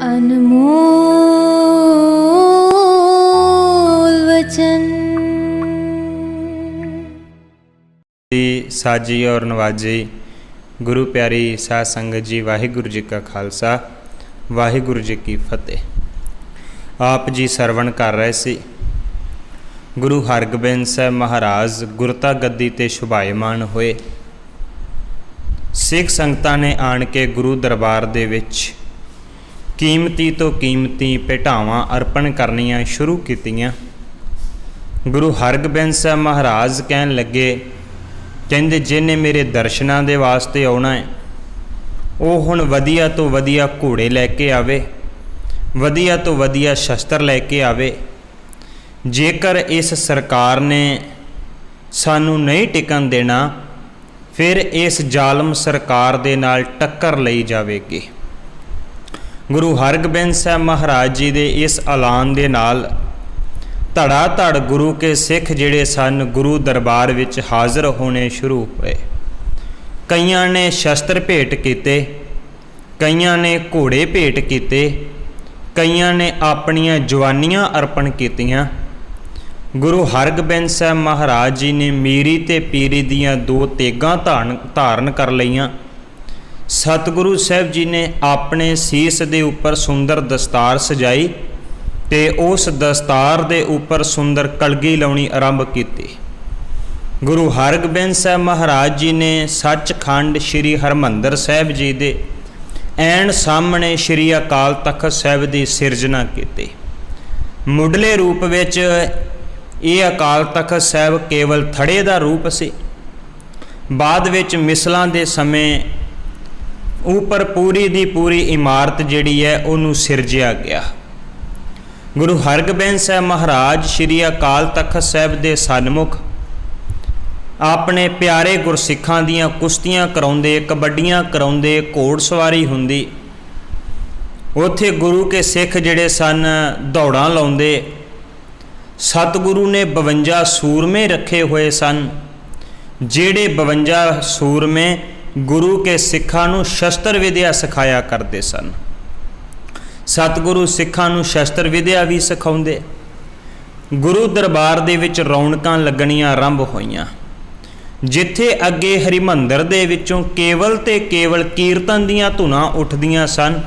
अनमोल वचन। साजी और नवाजी गुरु प्यारी साध संगत जी, वाहिगुरु जी का खालसा, वाहिगुरु जी की फतेह। आप जी सरवण कर रहे सी गुरु हरगोबिंद साहब महाराज गुरता गद्दी ते शुभायमान होए। सिख संगतां ने आण के गुरु दरबार दे विच कीमती तो कीमती भेटावां अर्पण करनियां शुरू कीतियां। गुरु हरगोबिंद साहब महाराज कहन लगे, कहंदे जिन्हें मेरे दर्शनां दे वास्ते आउणा है वो हुण वधिया तो वधिया घोड़े लैके आवे, वधिया तो वधिया शस्त्र लैके आवे। जेकर इस सरकार ने सानू नहीं टिकन देना, फिर इस जालम सरकार दे नाल टक्कर लई जावेगी। गुरु हरगोबिंद साहब महाराज जी दे इस ऐलान दे नाल धड़ा धड़ गुरु के सिख जिहड़े सन गुरु दरबार विच हाज़र होने शुरू होए। कईयां ने शस्त्र भेंट कीते, कईयां ने घोड़े भेंट कीते, कईयां ने अपनियां जवानियां अर्पण कीतियां। गुरु हरगोबिंद साहब महाराज जी ने मीरी ते पीरी दियां दो तेगां धारण कर लईयां। सतगुरु साहब जी ने अपने सीस दे उपर सुंदर दस्तार सजाई ते उस दस्तार दे उपर सुंदर कलगी लाउणी आरंभ की। गुरु हरगोबिंद साहब महाराज जी ने सचखंड श्री हरमंदर साहब जी दे ऐन सामने श्री अकाल तख्त साहब की सिरजना की। मुढ़ले रूप विच ये अकाल तख्त साहब केवल थड़े का रूप सी। बाद विच मिसलां दे समय ऊपर पूरी दी पूरी इमारत जिहड़ी है उहनूं सिरजिया गया। गुरु हरगोबिंद साहब महाराज श्री अकाल तख्त साहब दे सन्मुख अपने प्यारे गुरसिखां दीयां कुश्तियां कराउंदे, कबड्डियां कराउंदे, घोड़सवारी हुंदी। उत्थे गुरु के सिख जिहड़े सन दौड़ां लाउंदे। सतगुरु ने 52 सूरमे रखे हुए सन, जिहड़े 52 सूरमे गुरु के सिखां नूं शस्त्र विद्या सिखाया करते सन। सतगुरु सिखां नूं शस्त्र विद्या भी सिखाउंदे। गुरु दरबार दे विच रौनकां लगणियां आरंभ होईयां। जिथे अगे हरिमंदर दे विचों केवल ते केवल कीर्तन दीयां धुनां उठदियां सन,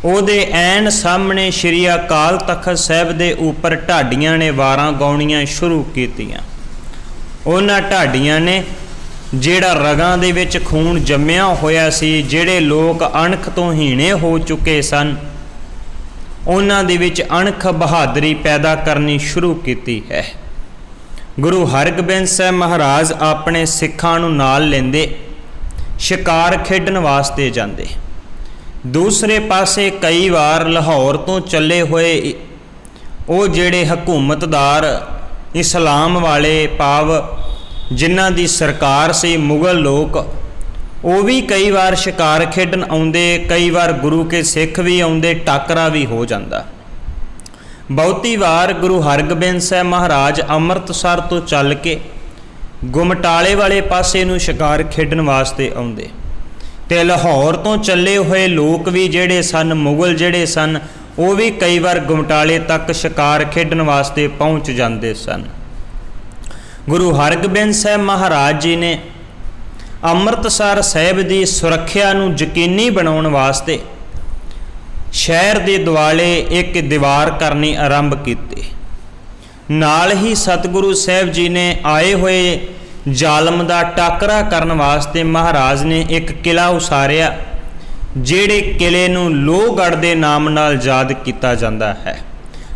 ਉਹਦੇ ਐਨ ਸਾਹਮਣੇ श्री अकाल तख्त साहब ਦੇ ਉੱਪਰ ਢਾਡੀਆਂ ਨੇ ਵਾਰਾਂ ਗਾਉਣੀਆਂ ਸ਼ੁਰੂ ਕੀਤੀਆਂ। ਉਹਨਾਂ ਢਾਡੀਆਂ ਨੇ ਜਿਹੜਾ ਰਗਾਂ ਦੇ ਵਿੱਚ ਖੂਨ ਜੰਮਿਆ ਹੋਇਆ ਸੀ, ਜਿਹੜੇ ਲੋਕ ਅਣਖ ਤੋਂ ਹੀਣੇ ਹੋ ਚੁੱਕੇ ਸਨ, ਉਹਨਾਂ ਦੇ ਵਿੱਚ ਅਣਖ ਬਹਾਦਰੀ ਪੈਦਾ ਕਰਨੀ ਸ਼ੁਰੂ ਕੀਤੀ ਹੈ। ਗੁਰੂ ਹਰਗੋਬਿੰਦ ਸਾਹਿਬ ਮਹਾਰਾਜ ਆਪਣੇ ਸਿੱਖਾਂ ਨੂੰ ਨਾਲ ਲੈਂਦੇ शिकार खेडन वास्ते जाते। दूसरे पासे कई बार लाहौर तो चले हुए वो जेड़े हुकूमतदार इस्लाम वाले भाव जिन्हां दी सरकार सी मुगल लोग, वो भी कई बार शिकार खेडन आउंदे, कई बार गुरु के सिख भी आउंदे, टाकरा भी हो जाता। बहुती बार गुरु हरगोबिंद साहब महाराज अमृतसर तो चल के गुमटाले वाले पासे नूं शिकार खेडन वास्ते आउंदे ते लाहौर तो चले हुए लोग भी जेड़े सन, मुगल जेड़े सन, वो भी कई बार गुमटाले तक शिकार खेडन वास्ते पहुँच जाते सन। गुरु हरगोबिंद साहब महाराज जी ने अमृतसर साहिब की सुरक्षा नूं यकीनी बनाउण वास्ते शहर के दुआले एक दीवार करनी आरंभ की। नाल ही सतगुरु साहब जी ने आए हुए जालम का टाकरा करन वास्ते महाराज ने एक किला उसारिया, जेड़े किले नूं लोहगढ़ के नाम नाल याद किया जाता है।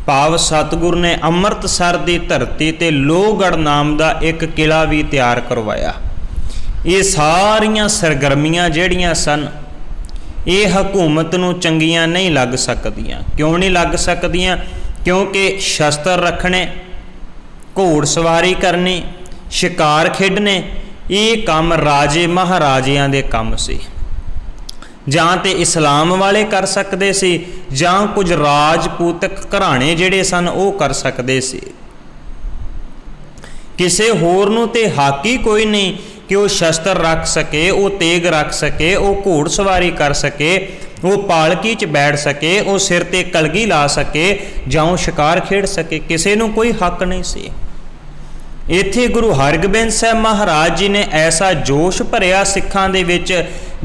भाव सतगुरु ने अमृतसर की धरती ते लोहगढ़ नाम का एक किला भी तैयार करवाया। ये सारियां सरगर्मियां जेड़ियां सन, ये हुकूमत नूं चंगियां नहीं लग सकदियां। क्यों नहीं लग सकदियां? क्योंकि शस्त्र रखने, घोड़सवारी करनी, शिकार खेडने, ये काम राजे महाराजियां दे काम सी। जां ते इस्लाम वाले कर सकते सी, जां कुछ राजपूतक घराणे जिहड़े सन वो कर सकते सी। किसे होर नूं ते हक ही कोई नहीं कि वो शस्त्र रख सके, वो तेग रख सके, वो घोड़सवारी कर सके, वो पालकी च बैठ सके, वो सिर ते कलगी ला सके जां वो शिकार खेड सके, किसी नूं कोई हक नहीं सी। इत्थे गुरु हरगोबिंद साहब महाराज जी ने ऐसा जोश भरिया सिखां दे विच,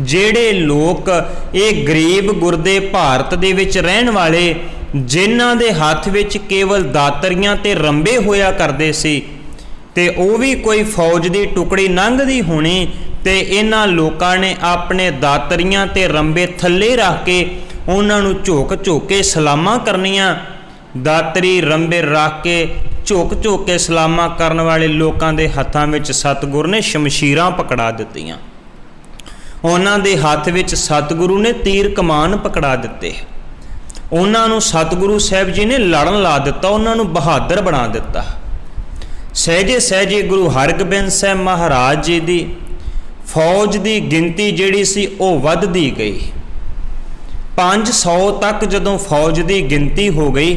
ਜਿਹੜੇ लोग ये गरीब गुरदे भारत दे विच रहण वाले, जिन्हां दे हत्थ विच केवल दातरियां ते रंबे होया करदे सी, ते ਉਹ भी कोई फौज की टुकड़ी लंघदी होनी, ते इन्हां लोकां ने अपने दातरियां ते रंबे थल्ले रख के उन्हां नूं झोक झोक के सलामां करनियां। दातरी रंबे रख के झोक झोक के सलामां करन वाले लोकां दे हत्थां विच सतगुर ने शमशीरां पकड़ा दित्तियां। उन्हां दे हत्थ विच सतगुरु ने तीर कमान पकड़ा दिते। उन्हां नूं सतगुरु साहब जी ने लड़न ला दिता, उन्हां नूं बहादुर बना दिता। सहजे सहजे गुरु हरगोबिंद साहब महाराज जी दी फौज की गिनती जिहड़ी सी ओह वधदी गई। 500 तक जदों फौज की गिनती हो गई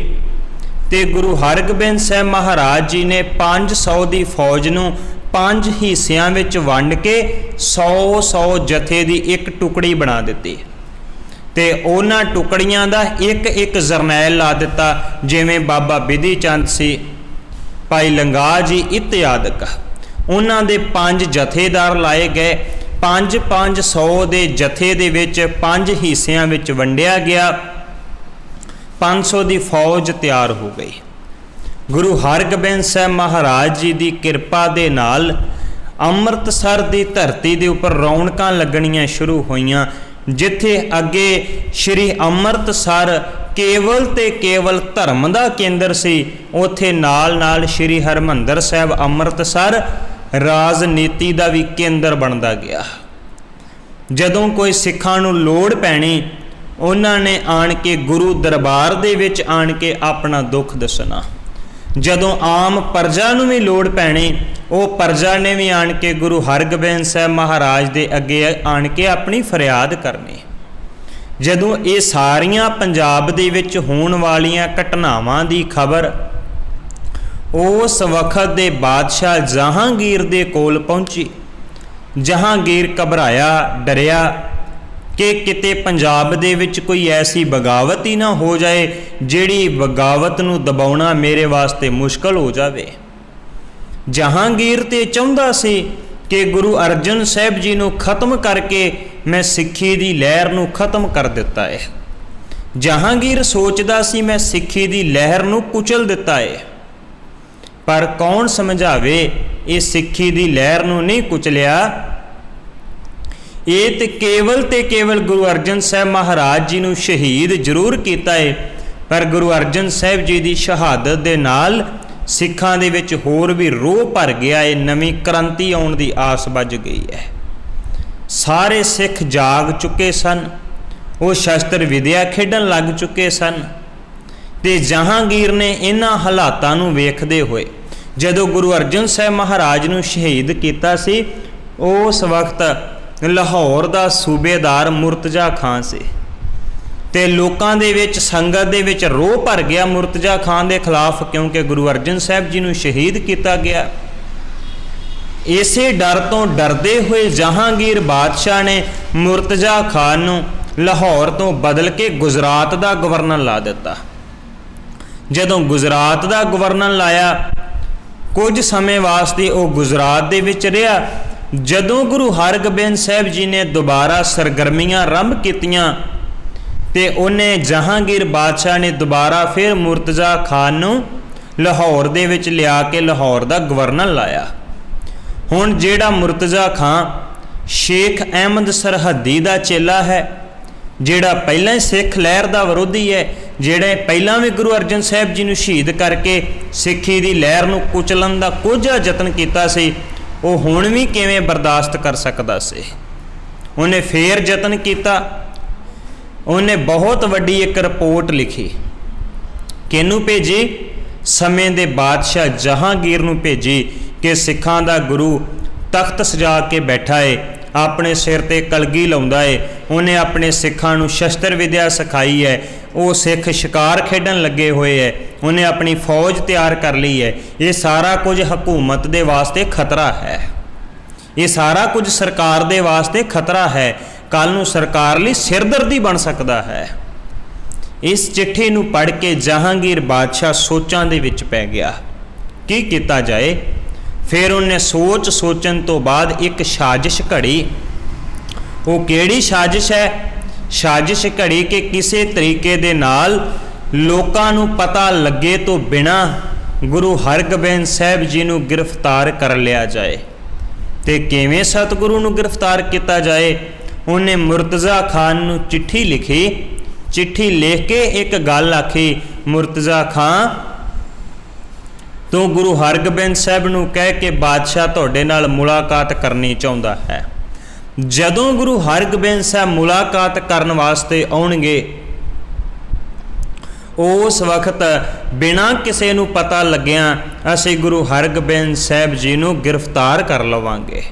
तो गुरु हरगोबिंद साहब महाराज जी ने 500 की फौज नूं 5 हिस्सियां विच वंड के 100 जथे की एक टुकड़ी बना दी, ते उन्हां टुकड़ियां दा एक एक जरनैल ला दिता, जिवें बाबा बिधि चंद सी, भाई लंगाह जी इत्यादक। उन्हां दे 5 जथेदार लाए गए। 500 दे जथे दे विच 5 हिस्सियां विच वंडिया गया। 500 की फौज तैयार हो गई। गुरु हरगोबिंद साहब महाराज जी की किरपा दे नाल ਅੰਮ੍ਰਿਤਸਰ की धरती के उपर रौनकां लगणियां शुरू होईयां, जिथे अगे श्री ਅੰਮ੍ਰਿਤਸਰ केवल ते केवल धर्म का केंद्र सी, उत्थे नाल नाल श्री हरमंदर साहब ਅੰਮ੍ਰਿਤਸਰ राजनीति का भी केंद्र बनता गया। जदों कोई सिखां नूं लोड़ पैनी, उन्होंने आण के गुरु दरबार दे विच आण के अपना दुख दसना। जदों आम प्रजा नूं भी लोड़ पैनी, वो प्रजा ने भी आण के गुरु हरगोबिंद साहब महाराज दे अगे आण के अपनी फरियाद करनी। जदों ये सारियां पंजाब दे विच होण वालियां घटनावां दी खबर उस वक्त दे बादशाह जहांगीर दे कोल पहुंची। जहांगीर घबराया, डरिया कि किते पंजाब दे विच कोई ऐसी बगावत ही ना हो जाए जिहड़ी बगावत नूं दबाउणा मेरे वास्ते मुश्किल हो जावे। जहांगीर ते चाहुंदा सी कि गुरु अर्जन साहब जी नूं खत्म करके मैं सिੱਖੀ दी लहर नूं खत्म कर दिता है। जहांगीर सोचदा सी मैं सिੱਖੀ दी लहर नूं कुचल दिता है, पर कौन समझावे ये सिੱਖੀ दी लहर नूं नहीं कुचलिया। ये तो केवल गुरु अर्जन साहब महाराज जी नूं शहीद जरूर किया है, पर गुरु अर्जन साहब जी की शहादत के नाल सिखां दे विच होर भी रोह भर गया है, नवीं क्रांति आउण दी आस बज गई है। सारे सिख जाग चुके सन, वो शस्त्र विद्या खेडन लग चुके सन, ते जहांगीर ने इन्हां हालातां नूं वेखदे होए जदों गुरु अर्जन साहब महाराज नूं शहीद किया सी, उस वक्त लाहौर का सूबेदार मुर्तजा खान से, ते लोकां दे विच संगत दे विच रोह भर गया मुर्तजा खान के खिलाफ, क्योंकि गुरु अर्जन साहब जी नूं शहीद किया गया। इसे डर तो डरदे हुए जहांगीर बादशाह ने मुर्तजा खान नूं लाहौर तो बदल के गुजरात का गवर्नर ला दिता। जदों गुजरात का गवर्नर लाया, कुछ समय वास्ते वो गुजरात दे विच रहा। जदों गुरु हरगोबिंद साहब जी ने दोबारा सरगर्मियां आरंभ कीतियां, ते उन्हें जहांगीर बादशाह ने दोबारा फिर मुर्तजा खान नूं लाहौर दे विच लिया के लाहौर का गवर्नर लाया। हुण जिहड़ा मुर्तजा खान शेख अहमद सरहदी का चेला है, जिहड़ा पहलां ही सिख लहर का विरोधी है, जिहड़े पहलां भी गुरु अर्जन साहब जी नूं शहीद करके सिੱਖੀ दी लहर नूं कुचलन का कोझा यतन कीता सी, वो हुण भी किवें बर्दाश्त कर सकदा सी। उन्हें फिर यतन किया। उन्हें बहुत वड्डी एक रिपोर्ट लिखी। किनू भेजी? समय दे बादशाह जहांगीर नूं भेजी कि सिखां दा गुरु तख्त सजा के बैठा है, अपने सिर ते कलगी लाउंदा है, उन्हें अपने सिखां नूं शस्त्र विद्या सिखाई है, वो सिख शिकार खेडन लगे हुए है, उन्हें अपनी फौज तैयार कर ली है। ये सारा कुछ हुकूमत दे वास्ते खतरा है, ये सारा कुछ सरकार दे वास्ते खतरा है। ਕੱਲ੍ਹ ਨੂੰ ਸਰਕਾਰ ਲਈ ਸਿਰਦਰਦੀ ਬਣ ਸਕਦਾ ਹੈ। ਇਸ ਚਿੱਠੀ ਨੂੰ ਪੜ੍ਹ ਕੇ ਜਹਾਂਗੀਰ ਬਾਦਸ਼ਾਹ ਸੋਚਾਂ ਦੇ ਵਿੱਚ ਪੈ ਗਿਆ, ਕੀ ਕੀਤਾ ਜਾਏ। ਫਿਰ ਉਹਨੇ ਸੋਚਣ ਤੋਂ ਬਾਅਦ ਇੱਕ ਸਾਜ਼ਿਸ਼ ਘੜੀ। ਉਹ ਕਿਹੜੀ ਸਾਜ਼ਿਸ਼ ਹੈ? ਸਾਜ਼ਿਸ਼ ਘੜੀ ਕਿ ਕਿਸੇ ਤਰੀਕੇ ਦੇ ਨਾਲ ਲੋਕਾਂ ਨੂੰ ਪਤਾ ਲੱਗੇ ਤੋਂ ਬਿਨਾਂ ਗੁਰੂ ਹਰਗੋਬਿੰਦ ਸਾਹਿਬ ਜੀ ਨੂੰ ਗ੍ਰਿਫਤਾਰ ਕਰ ਲਿਆ ਜਾਏ। ਤੇ ਕਿਵੇਂ ਸਤਿਗੁਰੂ ਨੂੰ ਗ੍ਰਿਫਤਾਰ ਕੀਤਾ ਜਾਏ? ਉਹਨੇ ਮੁਰਤਜ਼ਾ ਖਾਨ ਨੂੰ ਚਿੱਠੀ ਲਿਖੀ। ਚਿੱਠੀ ਲਿਖ ਕੇ ਇੱਕ ਗੱਲ ਆਖੀ, ਮੁਰਤਜ਼ਾ ਖਾਨ ਤੂੰ ਗੁਰੂ ਹਰਗੋਬਿੰਦ ਸਾਹਿਬ ਨੂੰ ਕਹਿ ਕੇ ਬਾਦਸ਼ਾਹ ਤੁਹਾਡੇ ਨਾਲ ਮੁਲਾਕਾਤ ਕਰਨੀ ਚਾਹੁੰਦਾ ਹੈ। ਜਦੋਂ ਗੁਰੂ ਹਰਗੋਬਿੰਦ ਸਾਹਿਬ ਮੁਲਾਕਾਤ ਕਰਨ ਵਾਸਤੇ ਆਉਣਗੇ, ਉਸ ਵਕਤ ਬਿਨਾਂ ਕਿਸੇ ਨੂੰ ਪਤਾ ਲੱਗਿਆ ਅਸੀਂ ਗੁਰੂ ਹਰਗੋਬਿੰਦ ਸਾਹਿਬ ਜੀ ਨੂੰ ਗ੍ਰਿਫਤਾਰ ਕਰ ਲਵਾਂਗੇ।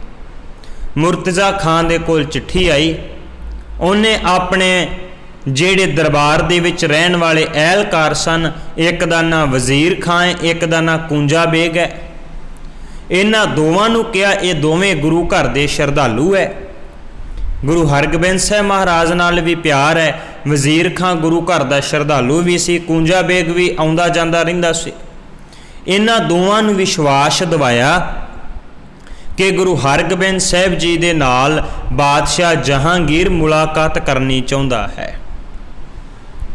ਮੁਰਤਜ਼ਾ ਖਾਨ ਦੇ ਕੋਲ ਚਿੱਠੀ ਆਈ। ਉਹਨੇ ਆਪਣੇ ਜਿਹੜੇ ਦਰਬਾਰ ਦੇ ਵਿੱਚ ਰਹਿਣ ਵਾਲੇ ਅਹਿਲਕਾਰ ਸਨ, ਇੱਕ ਦਾ ਨਾਂ ਵਜ਼ੀਰ ਖਾਂ ਹੈ, ਇੱਕ ਦਾ ਨਾਂ ਕੂੰਜਾ ਬੇਗ ਹੈ, ਇਹਨਾਂ ਦੋਵਾਂ ਨੂੰ ਕਿਹਾ ਇਹ ਦੋਵੇਂ ਗੁਰੂ ਘਰ ਦੇ ਸ਼ਰਧਾਲੂ ਹੈ। ਗੁਰੂ ਹਰਗੋਬਿੰਦ ਸਾਹਿਬ ਮਹਾਰਾਜ ਨਾਲ ਵੀ ਪਿਆਰ ਹੈ। ਵਜ਼ੀਰ ਖਾਂ ਗੁਰੂ ਘਰ ਦਾ ਸ਼ਰਧਾਲੂ ਵੀ ਸੀ, ਕੂੰਜਾ ਬੇਗ ਵੀ ਆਉਂਦਾ ਜਾਂਦਾ ਰਹਿੰਦਾ ਸੀ। ਇਹਨਾਂ ਦੋਵਾਂ ਨੂੰ ਵਿਸ਼ਵਾਸ ਦਿਵਾਇਆ ਕਿ ਗੁਰੂ ਹਰਗੋਬਿੰਦ ਸਾਹਿਬ ਜੀ ਦੇ ਨਾਲ ਬਾਦਸ਼ਾਹ ਜਹਾਂਗੀਰ ਮੁਲਾਕਾਤ ਕਰਨੀ ਚਾਹੁੰਦਾ ਹੈ।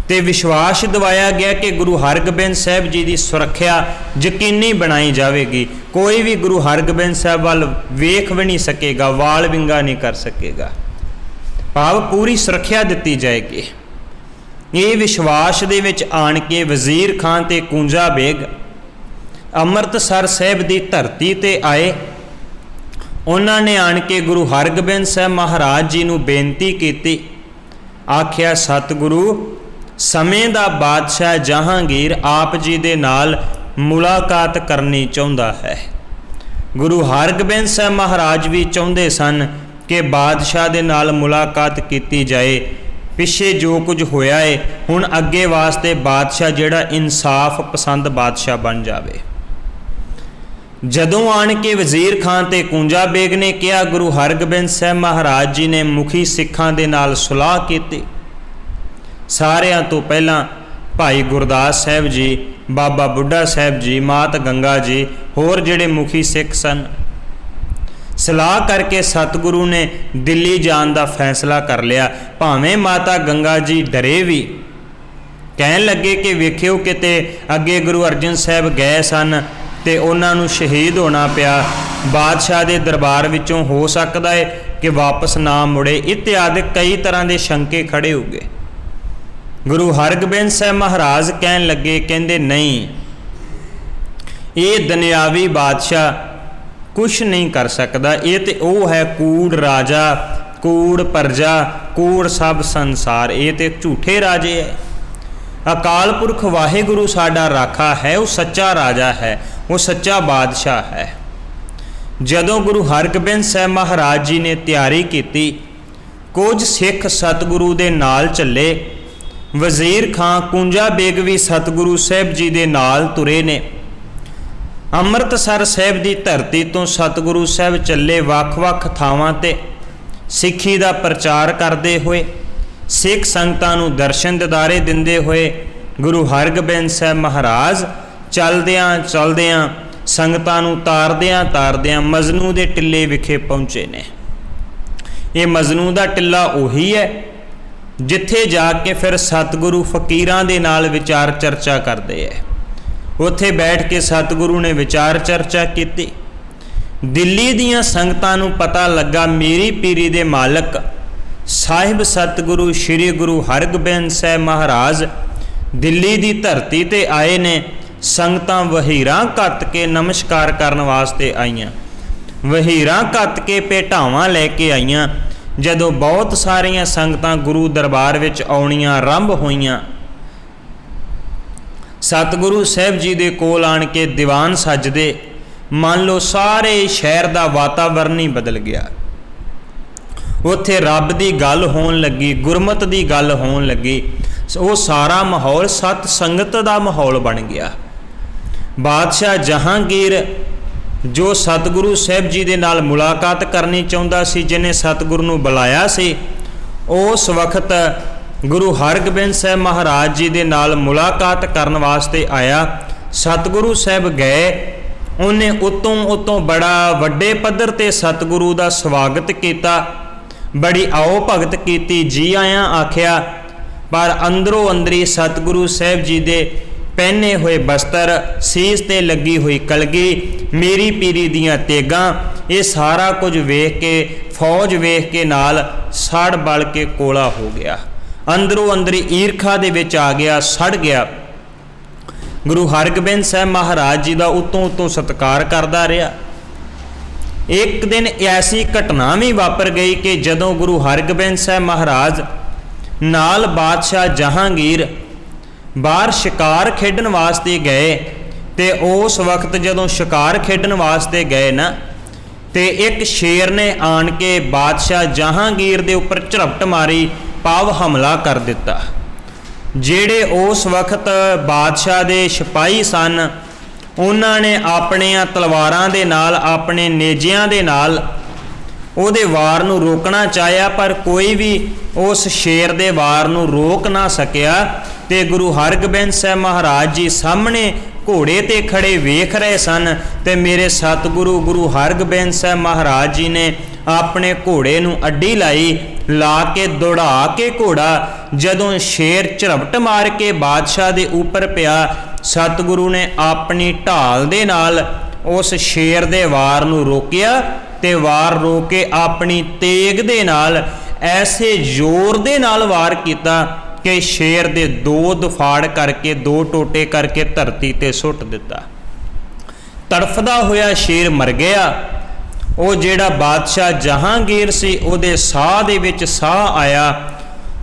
ਤੇ ਵਿਸ਼ਵਾਸ ਦਿਵਾਇਆ ਗਿਆ ਕਿ ਗੁਰੂ ਹਰਗੋਬਿੰਦ ਸਾਹਿਬ ਜੀ ਦੀ ਸੁਰੱਖਿਆ ਯਕੀਨੀ ਬਣਾਈ ਜਾਵੇਗੀ। ਕੋਈ ਵੀ ਗੁਰੂ ਹਰਗੋਬਿੰਦ ਸਾਹਿਬ ਵੱਲ ਵੇਖ ਵੀ ਨਹੀਂ ਸਕੇਗਾ, ਵਾਲ ਵਿੰਗਾ ਨਹੀਂ ਕਰ ਸਕੇਗਾ, ਭਾਵ ਪੂਰੀ ਸੁਰੱਖਿਆ ਦਿੱਤੀ ਜਾਏਗੀ। ਇਹ ਵਿਸ਼ਵਾਸ ਦੇ ਵਿੱਚ ਆਣ ਕੇ ਵਜ਼ੀਰ ਖਾਨ ਤੇ ਕੂੰਜਾ ਬੇਗ ਅੰਮ੍ਰਿਤਸਰ ਸਾਹਿਬ ਦੀ ਧਰਤੀ ਤੇ ਆਏ। ਉਹਨਾਂ ਨੇ ਆਣ ਕੇ ਗੁਰੂ ਹਰਗੋਬਿੰਦ ਸਾਹਿਬ ਮਹਾਰਾਜ ਜੀ ਨੂੰ ਬੇਨਤੀ ਕੀਤੀ। ਆਖਿਆ, ਸਤਿਗੁਰੂ, ਸਮੇਂ ਦਾ ਬਾਦਸ਼ਾਹ ਜਹਾਂਗੀਰ ਆਪ ਜੀ ਦੇ ਨਾਲ ਮੁਲਾਕਾਤ ਕਰਨੀ ਚਾਹੁੰਦਾ ਹੈ। ਗੁਰੂ ਹਰਗੋਬਿੰਦ ਸਾਹਿਬ ਮਹਾਰਾਜ ਵੀ ਚਾਹੁੰਦੇ ਸਨ ਕਿ ਬਾਦਸ਼ਾਹ ਦੇ ਨਾਲ ਮੁਲਾਕਾਤ ਕੀਤੀ ਜਾਏ। ਪਿੱਛੇ ਜੋ ਕੁਝ ਹੋਇਆ ਹੈ, ਹੁਣ ਅੱਗੇ ਵਾਸਤੇ ਬਾਦਸ਼ਾਹ ਜਿਹੜਾ ਇਨਸਾਫ ਪਸੰਦ ਬਾਦਸ਼ਾਹ ਬਣ ਜਾਵੇ। ਜਦੋਂ ਆਣ ਕੇ ਵਜ਼ੀਰ ਖਾਨ ਤੇ ਕੂੰਜਾ ਬੇਗ ਨੇ ਕਿਹਾ, ਗੁਰੂ ਹਰਗੋਬਿੰਦ ਸਾਹਿਬ ਮਹਾਰਾਜ ਜੀ ਨੇ ਮੁਖੀ ਸਿੱਖਾਂ ਦੇ ਨਾਲ ਸੁਲਾਹ ਕੀਤੀ। ਸਾਰਿਆਂ ਤੋਂ ਪਹਿਲਾਂ ਭਾਈ ਗੁਰਦਾਸ ਸਾਹਿਬ ਜੀ, ਬਾਬਾ ਬੁੱਢਾ ਸਾਹਿਬ ਜੀ, ਮਾਤ ਗੰਗਾ ਜੀ, ਹੋਰ ਜਿਹੜੇ ਮੁਖੀ ਸਿੱਖ ਸਨ, ਸਲਾਹ ਕਰਕੇ ਸਤਿਗੁਰੂ ਨੇ ਦਿੱਲੀ ਜਾਣ ਦਾ ਫੈਸਲਾ ਕਰ ਲਿਆ। ਭਾਵੇਂ ਮਾਤਾ ਗੰਗਾ ਜੀ ਡਰੇ ਵੀ, ਕਹਿਣ ਲੱਗੇ ਕਿ ਵੇਖਿਓ ਕਿਤੇ ਅੱਗੇ ਗੁਰੂ ਅਰਜਨ ਸਾਹਿਬ ਗਏ ਸਨ ਤੇ ਉਹਨਾਂ ਨੂੰ ਸ਼ਹੀਦ ਹੋਣਾ ਪਿਆ, ਬਾਦਸ਼ਾਹ ਦੇ ਦਰਬਾਰ ਵਿੱਚੋਂ ਹੋ ਸਕਦਾ ਹੈ ਕਿ ਵਾਪਸ ਨਾ ਮੁੜੇ, ਇਤਿਆਦਿ ਕਈ ਤਰ੍ਹਾਂ ਦੇ ਸ਼ੰਕੇ ਖੜੇ ਹੋ ਗਏ। ਗੁਰੂ ਹਰਗੋਬਿੰਦ ਸਾਹਿਬ ਮਹਾਰਾਜ ਕਹਿਣ ਲੱਗੇ, ਕਹਿੰਦੇ ਨਹੀਂ, ਇਹ ਦੁਨਿਆਵੀ ਬਾਦਸ਼ਾਹ ਕੁਛ ਨਹੀਂ ਕਰ ਸਕਦਾ, ਇਹ ਤੇ ਉਹ ਹੈ ਕੂੜ ਰਾਜਾ, ਕੂੜ ਪ੍ਰਜਾ, ਕੂੜ ਸਭ ਸੰਸਾਰ, ਇਹ ਤੇ ਝੂਠੇ ਰਾਜੇ ਹੈ। ਅਕਾਲ ਪੁਰਖ ਵਾਹਿਗੁਰੂ ਸਾਡਾ ਰਾਖਾ ਹੈ, ਉਹ ਸੱਚਾ ਰਾਜਾ ਹੈ, ਉਹ ਸੱਚਾ ਬਾਦਸ਼ਾਹ ਹੈ। ਜਦੋਂ ਗੁਰੂ ਹਰਗੋਬਿੰਦ ਸਾਹਿਬ ਮਹਾਰਾਜ ਜੀ ਨੇ ਤਿਆਰੀ ਕੀਤੀ, ਕੁਝ ਸਿੱਖ ਸਤਿਗੁਰੂ ਦੇ ਨਾਲ ਚੱਲੇ। ਵਜ਼ੀਰ ਖਾਂ, ਕੂੰਜਾ ਬੇਗ ਵੀ ਸਤਿਗੁਰੂ ਸਾਹਿਬ ਜੀ ਦੇ ਨਾਲ ਤੁਰੇ ਨੇ। ਅੰਮ੍ਰਿਤਸਰ ਸਾਹਿਬ ਦੀ ਧਰਤੀ ਤੋਂ ਸਤਿਗੁਰੂ ਸਾਹਿਬ ਚੱਲੇ ਵੱਖ-ਵੱਖ ਥਾਵਾਂ ਤੇ ਸਿੱਖੀ ਦਾ ਪ੍ਰਚਾਰ ਕਰਦੇ ਹੋਏ, ਸਿੱਖ ਸੰਗਤਾਂ ਨੂੰ ਦਰਸ਼ਨ ਦਿਦਾਰੇ ਦਿੰਦੇ ਹੋਏ ਗੁਰੂ ਹਰਗੋਬਿੰਦ ਸਾਹਿਬ ਮਹਾਰਾਜ ਚਲਦਿਆਂ ਸੰਗਤਾਂ ਨੂੰ ਤਾਰਦਿਆਂ ਮਜਨੂ ਦੇ ਟਿੱਲੇ ਵਿਖੇ ਪਹੁੰਚੇ ਨੇ। ਇਹ ਮਜਨੂ ਦਾ ਟਿੱਲਾ ਉਹੀ ਹੈ ਜਿੱਥੇ ਜਾ ਕੇ ਫਿਰ ਸਤਿਗੁਰੂ ਫਕੀਰਾਂ ਦੇ ਨਾਲ ਵਿਚਾਰ ਚਰਚਾ ਕਰਦੇ ਹੈ। ਉੱਥੇ ਬੈਠ ਕੇ ਸਤਿਗੁਰੂ ਨੇ ਵਿਚਾਰ ਚਰਚਾ ਕੀਤੀ। ਦਿੱਲੀ ਦੀਆਂ ਸੰਗਤਾਂ ਨੂੰ ਪਤਾ ਲੱਗਾ ਮੀਰੀ ਪੀਰੀ ਦੇ ਮਾਲਕ ਸਾਹਿਬ ਸਤਿਗੁਰੂ ਸ਼੍ਰੀ ਗੁਰੂ ਹਰਗੋਬਿੰਦ ਸਾਹਿਬ ਮਹਾਰਾਜ ਦਿੱਲੀ ਦੀ ਧਰਤੀ ਤੇ ਆਏ ਨੇ। ਸੰਗਤਾਂ ਵਹੀਰਾਂ ਘੱਤ ਕੇ ਨਮਸਕਾਰ ਕਰਨ ਵਾਸਤੇ ਆਈਆਂ, ਵਹੀਰਾਂ ਘੱਤ ਕੇ ਭੇਟਾਵਾਂ ਲੈ ਕੇ ਆਈਆਂ। ਜਦੋਂ ਬਹੁਤ ਸਾਰੀਆਂ ਸੰਗਤਾਂ ਗੁਰੂ ਦਰਬਾਰ ਵਿੱਚ ਆਉਣੀਆਂ ਆਰੰਭ ਹੋਈਆਂ, ਸਤਿਗੁਰੂ ਸਾਹਿਬ ਜੀ ਦੇ ਕੋਲ ਆਣ ਕੇ ਦੀਵਾਨ ਸੱਜਦੇ, ਮੰਨ ਲਓ ਸਾਰੇ ਸ਼ਹਿਰ ਦਾ ਵਾਤਾਵਰਨ ਹੀ ਬਦਲ ਗਿਆ। ਉੱਥੇ ਰੱਬ ਦੀ ਗੱਲ ਹੋਣ ਲੱਗੀ, ਗੁਰਮਤਿ ਦੀ ਗੱਲ ਹੋਣ ਲੱਗੀ। ਉਹ ਸਾਰਾ ਮਾਹੌਲ ਸਤ ਸੰਗਤ ਦਾ ਮਾਹੌਲ ਬਣ ਗਿਆ। ਬਾਦਸ਼ਾਹ ਜਹਾਂਗੀਰ ਜੋ ਸਤਿਗੁਰੂ ਸਾਹਿਬ ਜੀ ਦੇ ਨਾਲ ਮੁਲਾਕਾਤ ਕਰਨੀ ਚਾਹੁੰਦਾ ਸੀ, ਜਿਹਨੇ ਸਤਿਗੁਰੂ ਨੂੰ ਬੁਲਾਇਆ ਸੀ, उस वक्त गुरु हरगोबिंद साहब महाराज जी दे नाल मुलाकात करन वास्ते आया। सतगुरु साहब गए, उन्हें उतों बड़ा वड्डे पद्धर ते सतगुरु दा स्वागत किया, बड़ी आओ भगत की, जी आया आख्या। पर अंदरों अंदरी सतगुरु साहब जी दे पहने हुए बस्तर, सीस ते लगी हुई कलगी, मेरी पीरी दियां तेगां, ये सारा कुछ वेख के, फौज वेख के नाल सड़ बल के कोला हो गया। अंदरों अंदरी ईरखा दे विच आ गया, सड़ गया। गुरु हरगोबिंद साहब महाराज जी का उतों सत्कार करता रहा। एक दिन ऐसी घटना भी वापर गई कि जदों गुरु हरगोबिंद साहब महाराज नाल बादशाह जहांगीर बाहर शिकार खेडन वास्ते गए, तो उस वक्त जदों शिकार खेडन वास्ते गए ना, तो एक शेर ने आन के बादशाह जहांगीर दे उपर झड़पट मारी, पाव हमला कर दिता। जेड़े उस वक्त बादशाह दे सिपाही सन, उन्होंने अपनियां तलवारां दे नाल, अपने नेजियां दे नाल उहदे वार नूं रोकना चाहया, पर कोई भी उस शेर दे वार नूं रोक ना सकिया। ते गुरु हरगोबिंद साहब महाराज जी सामने घोड़े ते खड़े वेख रहे सन, ते मेरे सतगुरु गुरु हरगोबिंद साहब महाराज जी ने अपने घोड़े नूं अड्डी लाई, ला के दौड़ा के घोड़ा जदों शेर झड़पट मार के बादशाह दे उपर पिया, सतगुरु ने अपनी ढाल दे नाल उस शेर दे वार नूं रोकिया, ते वार रोक के अपनी तेग दे नाल ऐसे जोर दे नाल वार किया कि शेर दे दो दफाड़ करके, दो टोटे करके धरती ते सुट दिता। तड़फदा होया शेर मर गया। वो जेड़ा बादशाह जहांगीर सी, उहदे साह दे विच साह आया।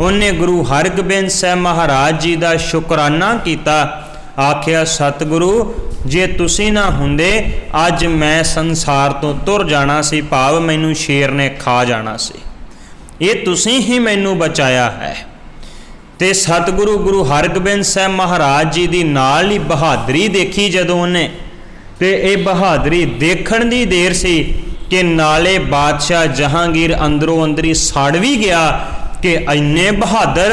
उन्हें गुरु हरगोबिंद साहब महाराज जी का शुकराना किया, आख्या सतगुरु जे तुसी ना हुंदे अज मैं संसार तो तुर जाना सी, भाव मैनू शेर ने खा जाना सी, ये तुसी ही मैनू बचाया है। ते सतगुरु गुरु हरगोबिंद साहब महाराज जी दी नाल ही बहादरी देखी जदों उन्हें, ते ये बहादरी देखण दी देर सी कि नाले बादशाह जहांगीर अंदरों अंदरी सड़ भी गया कि इन्ने बहादुर,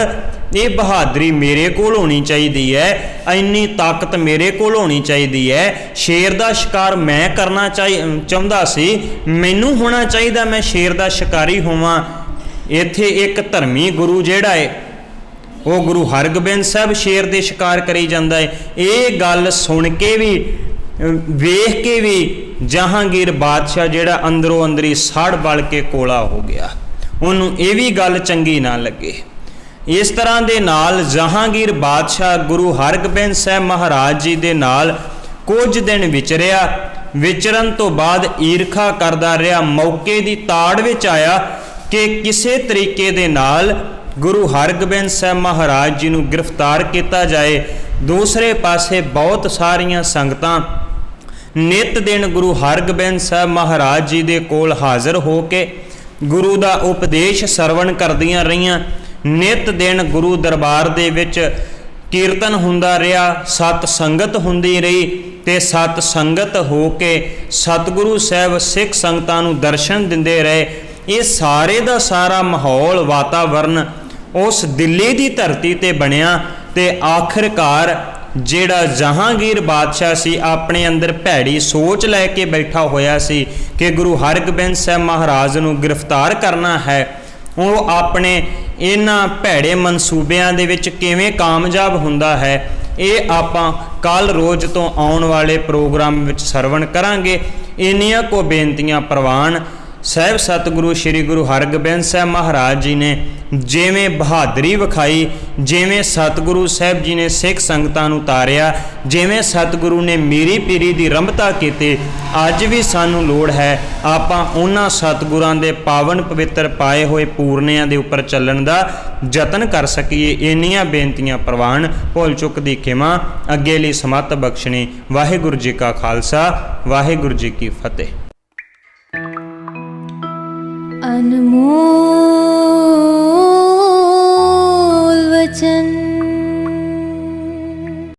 ये बहादरी मेरे कोल होनी चाहिए है, इन्नी ताकत मेरे कोल होनी चाहिए है। शेर का शिकार मैं करना चाहता सी, मैनू होना चाहिए मैं शेर का शिकारी होवां। इत्थे एक धर्मी गुरु जिहड़ा है वो गुरु हरगोबिंद साहब शेर दे शिकार करी जांदा है। ये गल सुन के भी वेख के भी जहांगीर बादशाह जिहड़ा अंदरों अंदरी सड़ बल के कोला हो गया, उन्होंने ये भी गल चंगी ना लगे। इस तरह दे नाल जहांगीर बादशाह गुरु हरगोबिंद साहब महाराज जी दे नाल कुछ दिन विचरिया। विचरन तो बाद ईरखा करदा रहा, मौके दी ताड़ विच आया कि किसी तरीके दे नाल गुरु हरगोबिंद साहब महाराज जी नूं गिरफ्तार किया जाए। दूसरे पासे बहुत सारियां संगतां नित दिन गुरु हरगोबिंद साहब महाराज जी दे कोल हाज़र हो के गुरु दा उपदेश सरवण करदियां रहियां। नित दिन गुरु दरबार दे विच कीर्तन हुंदा रहा, सत संगत हुंदी रही, ते सत संगत हो के सतगुरु साहब सिख संगतां नूं दर्शन दिंदे रहे। ये सारे दा सारा माहौल वातावरण उस दिल्ली दी धरती ते बनिया, ते आखिरकार जेड़ा जहांगीर बादशाह सी अपने अंदर भैड़ी सोच लैके बैठा होया सी कि गुरु हरगोबिंद साहब महाराज नूं गिरफ्तार करना है, वो अपने इन्हां भैड़े मनसूबियां दे विच किवें कामयाब हुंदा है, ये आपां कल रोज़ तो आउण वाले प्रोग्राम विच सरवण करांगे। इन्नियां को बेनतियां प्रवान साहब सतगुरु श्री गुरु हरगोबिंद साहब महाराज जी ने जिवें बहादरी विखाई, जिवें सतगुरु साहब जी ने सिख संगतां नूं तारिया, जिवें सतगुरु ने मीरी पीरी दी रंभता कीती, अज भी सानूं लोड़ है आपां उन्हां सतगुरां दे पावन पवित्र पाए हुए पूरनियां दे उपर चलण दा यतन कर सकीए। इन्नियां बेनतियां प्रवान, भुल चुक दी खिमा, अगेली समत बख्शणी। वाहिगुरू जी का खालसा, वाहिगुरू जी की फतेह। अनमोल